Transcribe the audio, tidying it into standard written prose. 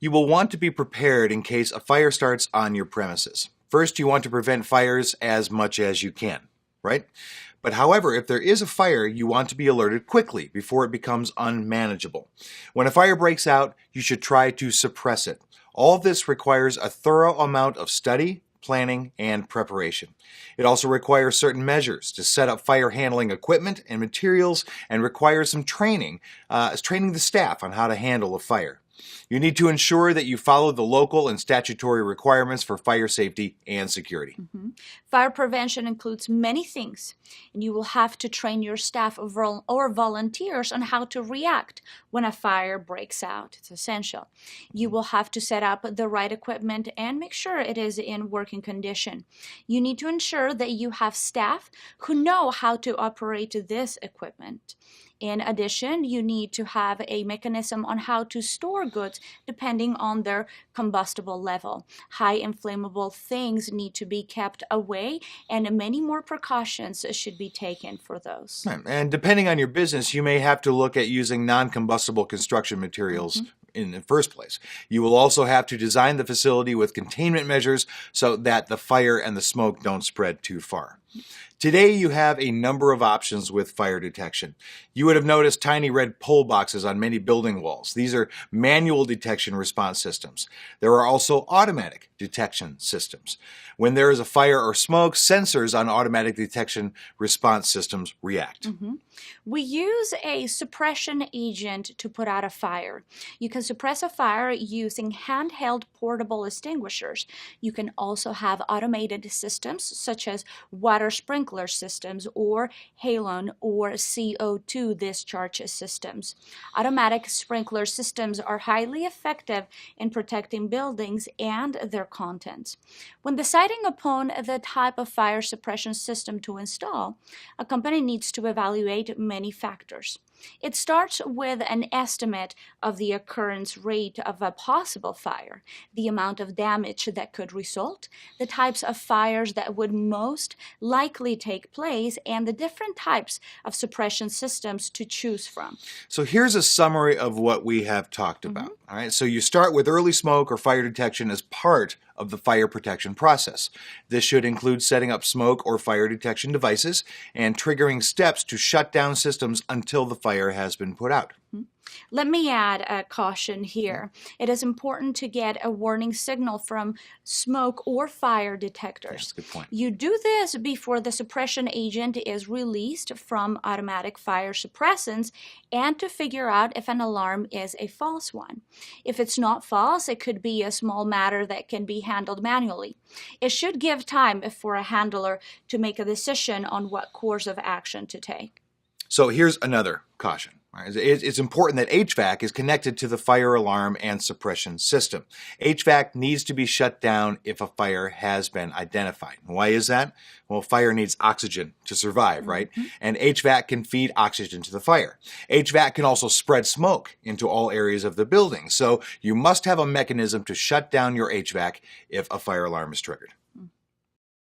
You will want to be prepared in case a fire starts on your premises. First, you want to prevent fires as much as you can, right? But however, if there is a fire, you want to be alerted quickly before it becomes unmanageable. When a fire breaks out, you should try to suppress it. All this requires a thorough amount of study, planning, and preparation. It also requires certain measures to set up fire handling equipment and materials, and requires some training the staff on how to handle a fire. You need to ensure that you follow the local and statutory requirements for fire safety and security. Fire prevention includes many things, and you will have to train your staff or volunteers on how to react when a fire breaks out. It's essential. You will have to set up the right equipment and make sure it is in working condition. You need to ensure that you have staff who know how to operate this equipment. In addition, you need to have a mechanism on how to store goods depending on their combustible level. High inflammable things need to be kept away, and many more precautions should be taken for those. And depending on your business, you may have to look at using non-combustible construction materials in the first place. You will also have to design the facility with containment measures so that the fire and the smoke don't spread too far. Today, you have a number of options with fire detection. You would have noticed tiny red pull boxes on many building walls. These are manual detection response systems. There are also automatic detection systems. When there is a fire or smoke, sensors on automatic detection response systems react. We use a suppression agent to put out a fire. You can suppress a fire using handheld portable extinguishers. You can also have automated systems such as water sprinkler systems or halon or CO2 discharge systems. Automatic sprinkler systems are highly effective in protecting buildings and their contents. When deciding upon the type of fire suppression system to install, a company needs to evaluate many factors. It starts with an estimate of the occurrence rate of a possible fire, the amount of damage that could result, the types of fires that would most likely take place, and the different types of suppression systems to choose from. So here's a summary of what we have talked about. All right, so you start with early smoke or fire detection as part of the fire protection process. This should include setting up smoke or fire detection devices and triggering steps to shut down systems until the fire has been put out. Let me add a caution here. It is important to get a warning signal from smoke or fire detectors. Yes, good point. You do this before the suppression agent is released from automatic fire suppressants and to figure out if an alarm is a false one. If it's not false, it could be a small matter that can be handled manually. It should give time for a handler to make a decision on what course of action to take. So here's another caution. It's important that HVAC is connected to the fire alarm and suppression system. HVAC needs to be shut down if a fire has been identified. Why is that? Well, fire needs oxygen to survive, right? And HVAC can feed oxygen to the fire. HVAC can also spread smoke into all areas of the building. So you must have a mechanism to shut down your HVAC if a fire alarm is triggered.